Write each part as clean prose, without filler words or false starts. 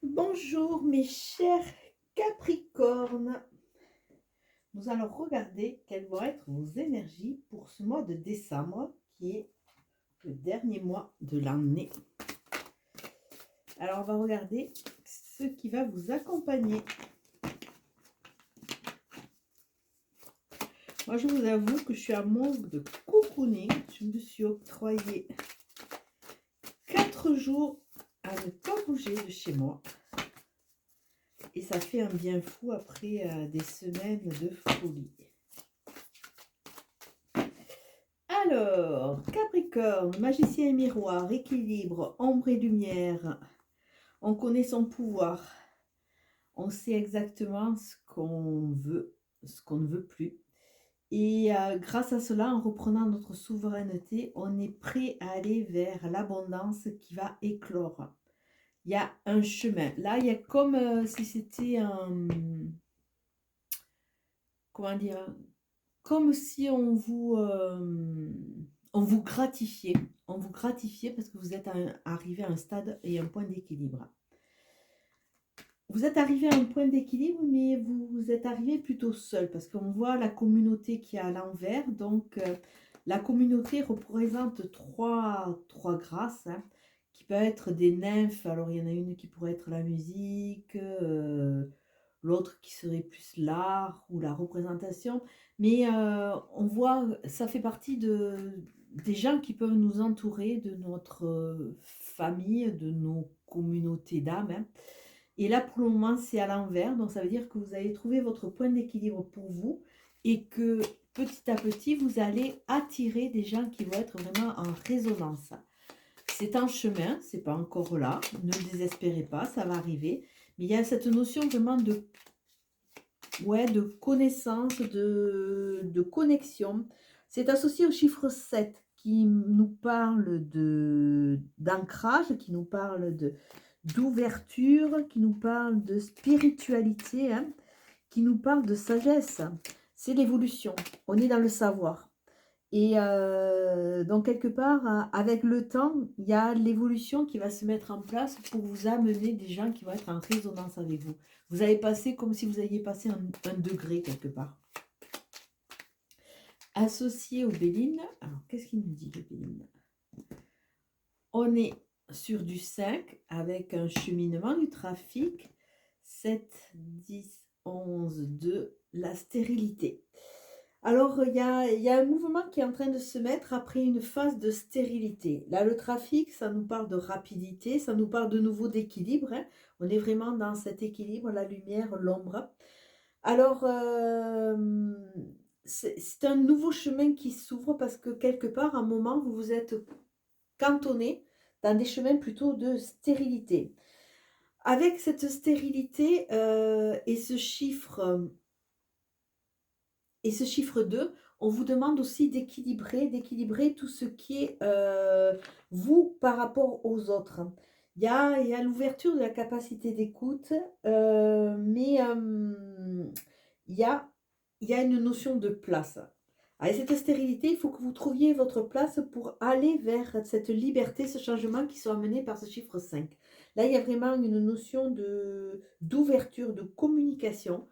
Bonjour mes chers Capricornes. Nous allons regarder quelles vont être vos énergies pour ce mois de décembre qui est le dernier mois de l'année. Alors on va regarder ce qui va vous accompagner. Moi je vous avoue que je suis à manque de cocooning. Je me suis octroyé 4 jours à ne pas bouger de chez moi. Et ça fait un bien fou après des semaines de folie. Alors, Capricorne, magicien et miroir, équilibre, ombre et lumière. On connaît son pouvoir. On sait exactement ce qu'on veut, ce qu'on ne veut plus. Et grâce à cela, en reprenant notre souveraineté, on est prêt à aller vers l'abondance qui va éclore. Il y a un chemin. Là, il y a comme si c'était un... Comment dire? Comme si on vous gratifiait. On vous gratifiait parce que vous êtes arrivé à un stade et un point d'équilibre. Vous êtes arrivé à un point d'équilibre, mais vous êtes arrivé plutôt seul parce qu'on voit la communauté qui est à l'envers. Donc, la communauté représente trois grâces, hein, qui peuvent être des nymphes. Alors, il y en a une qui pourrait être la musique, l'autre qui serait plus l'art ou la représentation. Mais on voit, ça fait partie des gens qui peuvent nous entourer, de notre famille, de nos communautés d'âmes, hein. Et là, pour le moment, c'est à l'envers. Donc, ça veut dire que vous allez trouver votre point d'équilibre pour vous et que petit à petit, vous allez attirer des gens qui vont être vraiment en résonance. C'est en chemin, c'est pas encore là. Ne désespérez pas, ça va arriver. Mais il y a cette notion vraiment de connaissance, de connexion. C'est associé au chiffre 7 qui nous parle d'ancrage, qui nous parle d'ouverture, qui nous parle de spiritualité, hein, qui nous parle de sagesse. C'est l'évolution. On est dans le savoir. Et donc, quelque part, avec le temps, il y a l'évolution qui va se mettre en place pour vous amener des gens qui vont être en résonance avec vous. Vous allez passer comme si vous aviez passé un degré quelque part. Associé au Béline, alors qu'est-ce qu'il nous dit le Béline? On est sur du 5 avec un cheminement du trafic. 7, 10, 11, 2, la stérilité. Alors, il y a un mouvement qui est en train de se mettre après une phase de stérilité. Là, le trafic, ça nous parle de rapidité, ça nous parle de nouveau d'équilibre, hein. On est vraiment dans cet équilibre, la lumière, l'ombre. Alors, c'est un nouveau chemin qui s'ouvre parce que quelque part, à un moment, vous vous êtes cantonné dans des chemins plutôt de stérilité. Avec cette stérilité et ce chiffre 2, on vous demande aussi d'équilibrer tout ce qui est vous par rapport aux autres. Il y a l'ouverture de la capacité d'écoute, mais il y a une notion de place. Avec cette stérilité, il faut que vous trouviez votre place pour aller vers cette liberté, ce changement qui sont amenés par ce chiffre 5. Là, il y a vraiment une notion d'ouverture, de communication.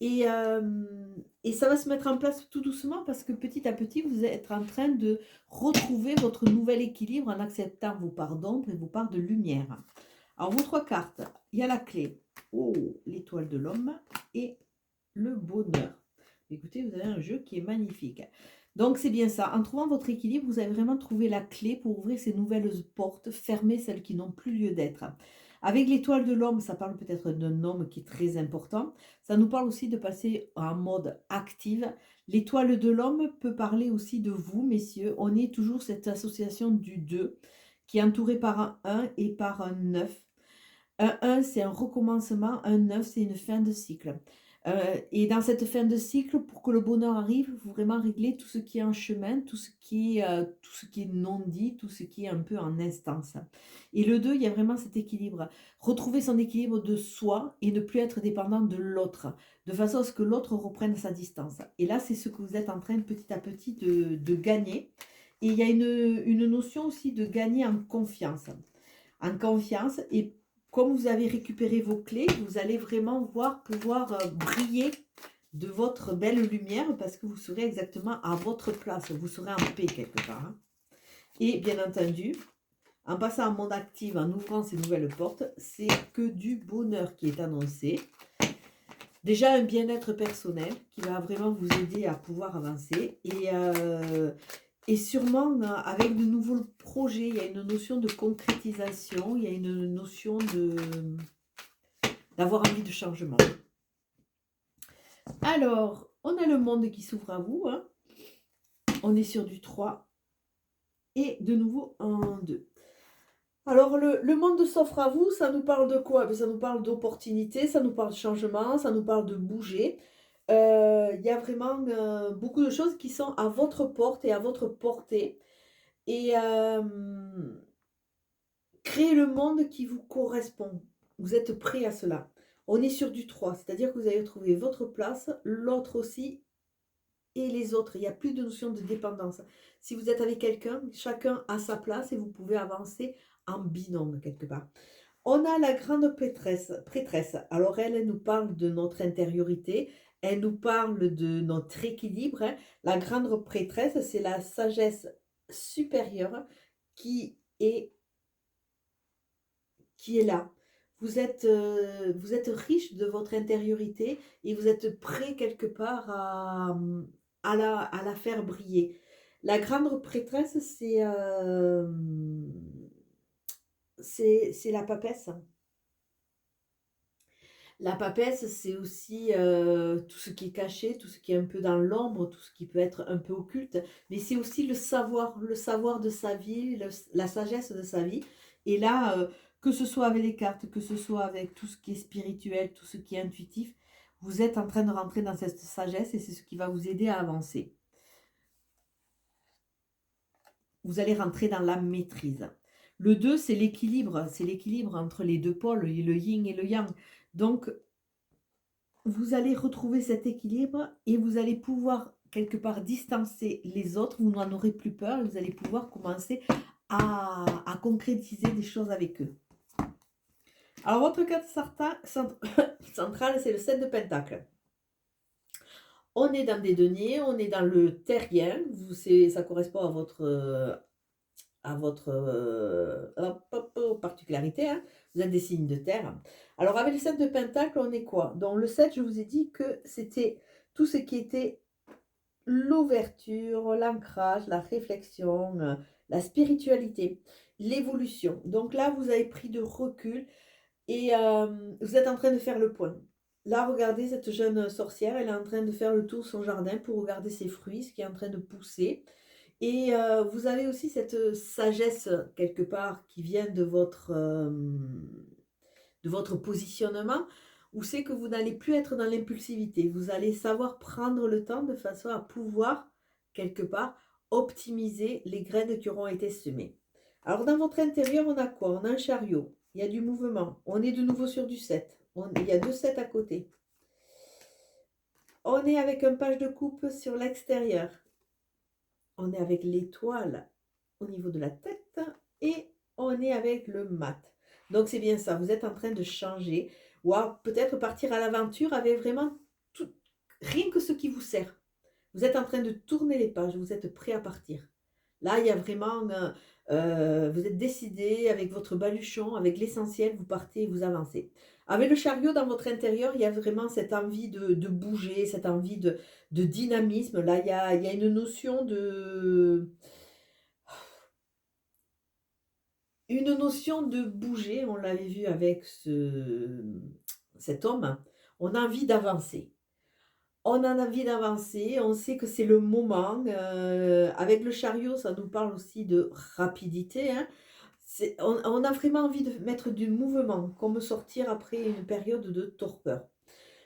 Et ça va se mettre en place tout doucement parce que petit à petit, vous êtes en train de retrouver votre nouvel équilibre en acceptant vos parts d'ombre et vos parts de lumière. Alors, vos 3 cartes, il y a la clé, l'étoile de l'homme et le bonheur. Écoutez, vous avez un jeu qui est magnifique. Donc, c'est bien ça. En trouvant votre équilibre, vous avez vraiment trouvé la clé pour ouvrir ces nouvelles portes, fermer celles qui n'ont plus lieu d'être. Avec l'étoile de l'homme, ça parle peut-être d'un homme qui est très important. Ça nous parle aussi de passer en mode active. L'étoile de l'homme peut parler aussi de vous, messieurs. On est toujours cette association du 2 qui est entourée par un 1 et par un 9. Un 1, c'est un recommencement. Un 9, c'est une fin de cycle. Et dans cette fin de cycle, pour que le bonheur arrive, il faut vraiment régler tout ce qui est en chemin, tout ce qui est non dit, tout ce qui est un peu en instance. Et le 2, il y a vraiment cet équilibre. Retrouver son équilibre de soi et ne plus être dépendant de l'autre, de façon à ce que l'autre reprenne sa distance. Et là, c'est ce que vous êtes en train petit à petit de gagner. Et il y a une notion aussi de gagner en confiance. En confiance et comme vous avez récupéré vos clés, vous allez vraiment pouvoir briller de votre belle lumière parce que vous serez exactement à votre place. Vous serez en paix quelque part. Hein. Et bien entendu, en passant en mode actif, en ouvrant ces nouvelles portes, c'est que du bonheur qui est annoncé. Déjà un bien-être personnel qui va vraiment vous aider à pouvoir avancer. Et sûrement, avec de nouveaux projets, il y a une notion de concrétisation, il y a une notion d'avoir envie de changement. Alors, on a le monde qui s'ouvre à vous. Hein. On est sur du 3. Et de nouveau, 1, 2. Alors, le monde s'offre à vous, ça nous parle de quoi? Ça nous parle d'opportunités, ça nous parle de changement, ça nous parle de bouger. Il y a vraiment beaucoup de choses qui sont à votre porte et à votre portée. Et créez le monde qui vous correspond. Vous êtes prêt à cela. On est sur du 3, c'est-à-dire que vous allez trouver votre place, l'autre aussi, et les autres. Il n'y a plus de notion de dépendance. Si vous êtes avec quelqu'un, chacun a sa place et vous pouvez avancer en binôme quelque part. On a la grande prêtresse. Alors elle nous parle de notre intériorité, elle nous parle de notre équilibre. Hein. La grande prêtresse, c'est la sagesse supérieure qui est là. Vous êtes riche de votre intériorité et vous êtes prêt quelque part à la faire briller. La grande prêtresse, c'est la papesse. La papesse, c'est aussi tout ce qui est caché, tout ce qui est un peu dans l'ombre, tout ce qui peut être un peu occulte, mais c'est aussi le savoir de sa vie, la sagesse de sa vie. Et là, que ce soit avec les cartes, que ce soit avec tout ce qui est spirituel, tout ce qui est intuitif, vous êtes en train de rentrer dans cette sagesse et c'est ce qui va vous aider à avancer. Vous allez rentrer dans la maîtrise. Le 2, c'est l'équilibre entre les deux pôles, le yin et le yang. Donc, vous allez retrouver cet équilibre et vous allez pouvoir quelque part distancer les autres, vous n'en aurez plus peur, vous allez pouvoir commencer à concrétiser des choses avec eux. Alors, votre carte centrale, c'est le 7 de Pentacle. On est dans des deniers, on est dans le terrien, ça correspond à votre particularité, hein. Vous êtes des signes de terre. Alors avec le 7 de Pentacle, on est quoi? Dans le 7, je vous ai dit que c'était tout ce qui était l'ouverture, l'ancrage, la réflexion, la spiritualité, l'évolution. Donc là, vous avez pris de recul et vous êtes en train de faire le point. Là, regardez cette jeune sorcière, elle est en train de faire le tour de son jardin pour regarder ses fruits, ce qui est en train de pousser. Et vous avez aussi cette sagesse, quelque part, qui vient de votre positionnement, où c'est que vous n'allez plus être dans l'impulsivité. Vous allez savoir prendre le temps de façon à pouvoir, quelque part, optimiser les graines qui auront été semées. Alors, dans votre intérieur, on a quoi? On a un chariot. Il y a du mouvement. On est de nouveau sur du 7. Il y a 2 7 à côté. On est avec un page de coupe sur l'extérieur. On est avec l'étoile au niveau de la tête et on est avec le mat. Donc c'est bien ça, vous êtes en train de changer ou peut-être partir à l'aventure avec vraiment tout, rien que ce qui vous sert. Vous êtes en train de tourner les pages, vous êtes prêt à partir. Là, il y a vraiment, vous êtes décidé avec votre baluchon, avec l'essentiel, vous partez et vous avancez. Avec le chariot dans votre intérieur, il y a vraiment cette envie de bouger, cette envie de dynamisme. Là, il y a une notion de bouger. On l'avait vu avec cet homme. On a envie d'avancer. On a envie d'avancer, on sait que c'est le moment. Avec le chariot, ça nous parle aussi de rapidité. Hein. On a vraiment envie de mettre du mouvement, comme sortir après une période de torpeur.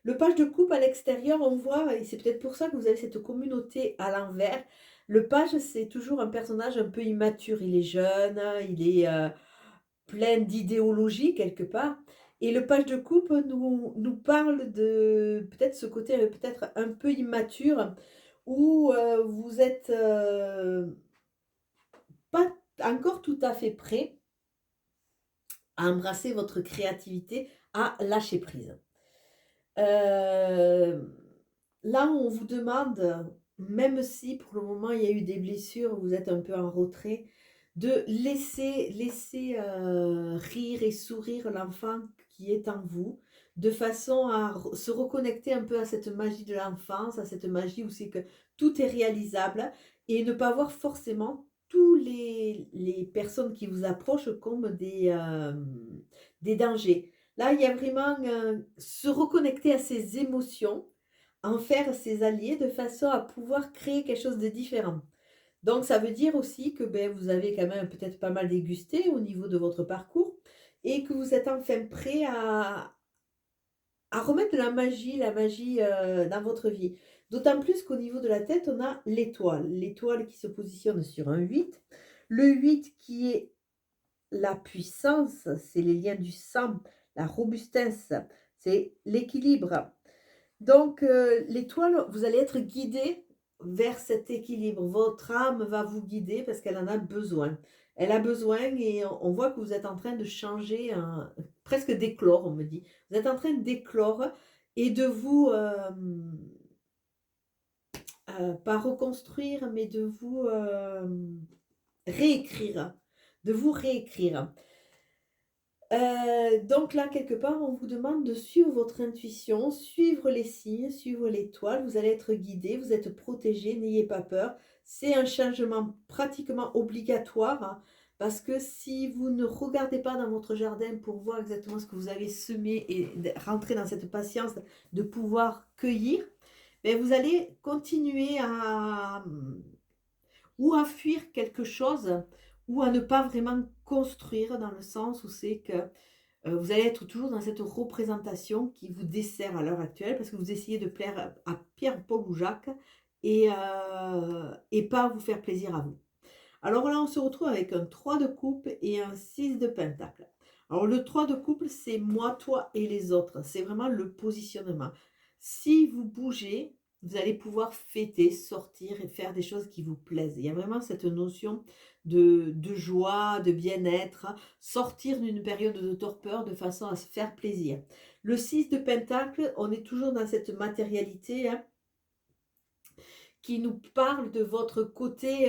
Le page de coupe à l'extérieur, on voit, et c'est peut-être pour ça que vous avez cette communauté à l'envers. Le page, c'est toujours un personnage un peu immature. Il est jeune, il est plein d'idéologie quelque part. Et le page de coupe nous parle de peut-être ce côté peut-être un peu immature où vous êtes pas encore tout à fait prêt à embrasser votre créativité, à lâcher prise. Là, on vous demande, même si pour le moment il y a eu des blessures, vous êtes un peu en retrait, de laisser rire et sourire l'enfant qui est en vous, de façon à se reconnecter un peu à cette magie de l'enfance, à cette magie où c'est que tout est réalisable et ne pas voir forcément tous les personnes qui vous approchent comme des dangers. Là, il y a vraiment se reconnecter à ses émotions, en faire ses alliés de façon à pouvoir créer quelque chose de différent. Donc, ça veut dire aussi que ben, vous avez quand même peut-être pas mal dégusté au niveau de votre parcours et que vous êtes enfin prêt à remettre de la magie dans votre vie. D'autant plus qu'au niveau de la tête, on a l'étoile qui se positionne sur un 8. Le 8 qui est la puissance, c'est les liens du sang, la robustesse, c'est l'équilibre. Donc, l'étoile, vous allez être guidé vers cet équilibre. Votre âme va vous guider parce qu'elle en a besoin. Elle a besoin et on voit que vous êtes en train de changer, presque d'éclore, on me dit. Vous êtes en train d'éclore et de vous, pas reconstruire, mais de vous réécrire. De vous réécrire. Donc là, quelque part, on vous demande de suivre votre intuition, suivre les signes, suivre l'étoile. Vous allez être guidé, vous êtes protégé, n'ayez pas peur. C'est un changement pratiquement obligatoire hein, parce que si vous ne regardez pas dans votre jardin pour voir exactement ce que vous avez semé et rentrer dans cette patience de pouvoir cueillir, ben vous allez continuer à ou à fuir quelque chose ou à ne pas vraiment construire dans le sens où c'est que vous allez être toujours dans cette représentation qui vous dessert à l'heure actuelle parce que vous essayez de plaire à Pierre, Paul ou Jacques et pas vous faire plaisir à vous. Alors là, on se retrouve avec un 3 de coupe et un 6 de pentacle. Alors le 3 de couple, c'est moi, toi et les autres. C'est vraiment le positionnement. Si vous bougez, vous allez pouvoir fêter, sortir et faire des choses qui vous plaisent. Il y a vraiment cette notion de joie, de bien-être, sortir d'une période de torpeur de façon à se faire plaisir. Le 6 de pentacle, on est toujours dans cette matérialité, hein, qui nous parle de votre côté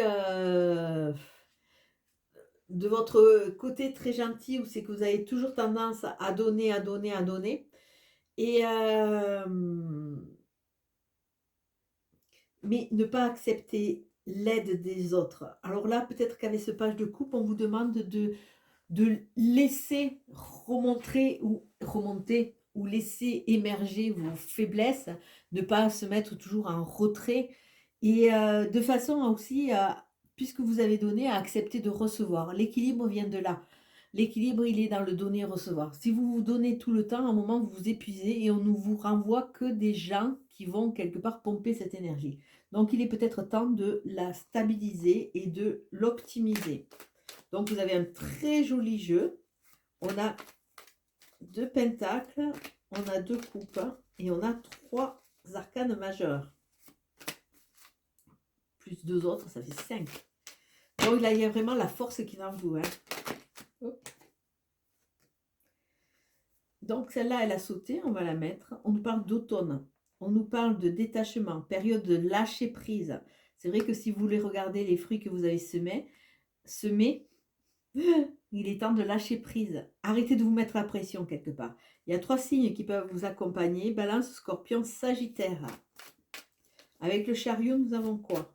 très gentil, où c'est que vous avez toujours tendance à donner, à donner, à donner. Et mais ne pas accepter l'aide des autres. Alors là, peut-être qu'avec ce page de coupe, on vous demande de laisser remonter ou laisser émerger vos faiblesses, ne pas se mettre toujours en retrait et de façon à aussi, puisque vous avez donné, à accepter de recevoir. L'équilibre vient de là. L'équilibre, il est dans le donner et recevoir. Si vous vous donnez tout le temps, à un moment, vous vous épuisez et on ne vous renvoie que des gens qui vont quelque part pomper cette énergie. Donc, il est peut-être temps de la stabiliser et de l'optimiser. Donc, vous avez un très joli jeu. On a 2 pentacles, on a 2 coupes et on a 3 arcanes majeurs. Plus 2 autres, ça fait 5. Donc là, il y a vraiment la force qui est en vous. Hein. Donc celle-là, elle a sauté, on va la mettre. On nous parle d'automne. On nous parle de détachement, période de lâcher prise. C'est vrai que si vous voulez regarder les fruits que vous avez semés, il est temps de lâcher prise. Arrêtez de vous mettre la pression quelque part. Il y a 3 signes qui peuvent vous accompagner. Balance, Scorpion, Sagittaire. Avec le chariot, nous avons quoi?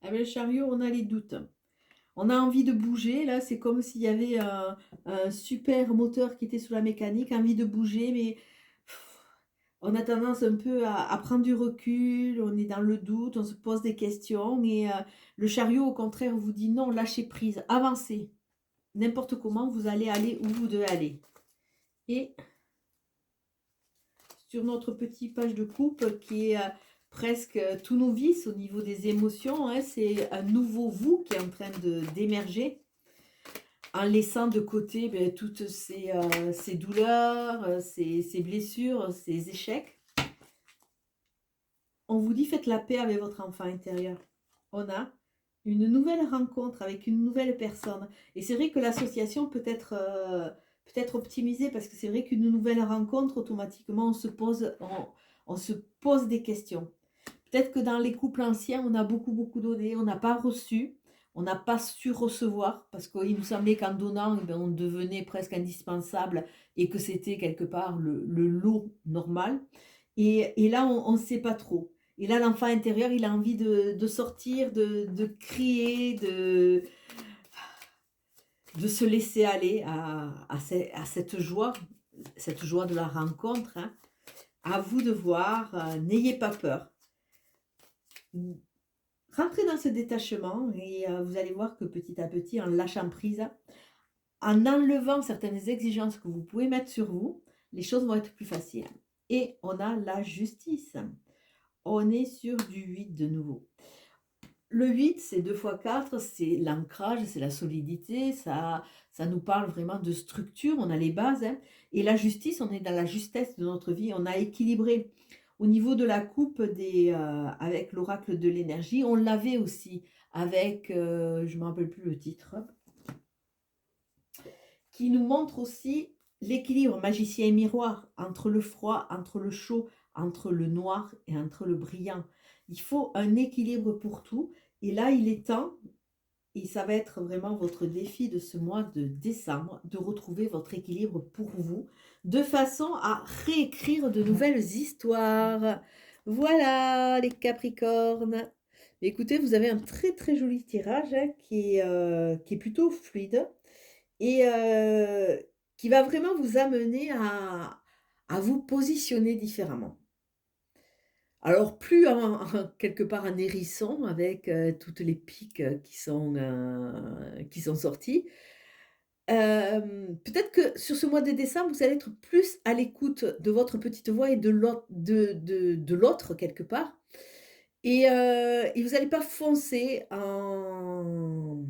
Avec le chariot, on a les doutes. On a envie de bouger. Là, c'est comme s'il y avait un super moteur qui était sous la mécanique. Envie de bouger, mais on a tendance un peu à prendre du recul, on est dans le doute, on se pose des questions et le chariot au contraire vous dit non, lâchez prise, avancez. N'importe comment, vous allez aller où vous devez aller. Et sur notre petite page de coupe qui est presque tout novice au niveau des émotions, hein, c'est un nouveau vous qui est en train d'émerger en laissant de côté toutes ces douleurs, ces blessures, ces échecs. On vous dit: «Faites la paix avec votre enfant intérieur». On a une nouvelle rencontre avec une nouvelle personne et c'est vrai que l'association peut être optimisée parce que c'est vrai qu'une nouvelle rencontre, automatiquement, on se pose des questions. Peut-être que dans les couples anciens, on a beaucoup, beaucoup donné, on n'a pas reçu, on n'a pas su recevoir parce qu'il nous semblait qu'en donnant, eh ben, on devenait presque indispensable et que c'était quelque part le lot normal. Et là, on ne sait pas trop. Et là, l'enfant intérieur, il a envie de sortir, de crier, de se laisser aller à cette joie de la rencontre, hein. À vous de voir, n'ayez pas peur. Rentrez dans ce détachement et vous allez voir que petit à petit, en lâchant prise, en enlevant certaines exigences que vous pouvez mettre sur vous, les choses vont être plus faciles. Et on a la justice. On est sur du 8 de nouveau. Le 8, c'est 2 fois 4, c'est l'ancrage, c'est la solidité, ça nous parle vraiment de structure, on a les bases, hein. Et la justice, on est dans la justesse de notre vie, on a équilibré. Au niveau de la coupe avec l'oracle de l'énergie, on l'avait aussi avec, je ne me rappelle plus le titre, qui nous montre aussi l'équilibre magicien et miroir entre le froid, entre le chaud, entre le noir et entre le brillant. Il faut un équilibre pour tout. Et là, il est temps, et ça va être vraiment votre défi de ce mois de décembre, de retrouver votre équilibre pour vous, de façon à réécrire de nouvelles histoires. Voilà les Capricornes. Écoutez, vous avez un très très joli tirage, hein, qui est plutôt fluide et qui va vraiment vous amener à vous positionner différemment. Alors plus quelque part un hérisson avec, toutes les piques, qui sont sorties. Peut-être que sur ce mois de décembre, vous allez être plus à l'écoute de votre petite voix et de l'autre quelque part et vous allez pas foncer en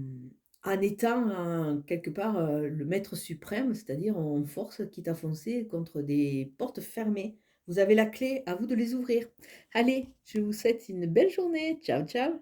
étant, quelque part, le maître suprême, c'est-à-dire en force, quitte à foncer contre des portes fermées. Vous avez la clé, à vous de les ouvrir. Allez, je vous souhaite une belle journée. Ciao, ciao.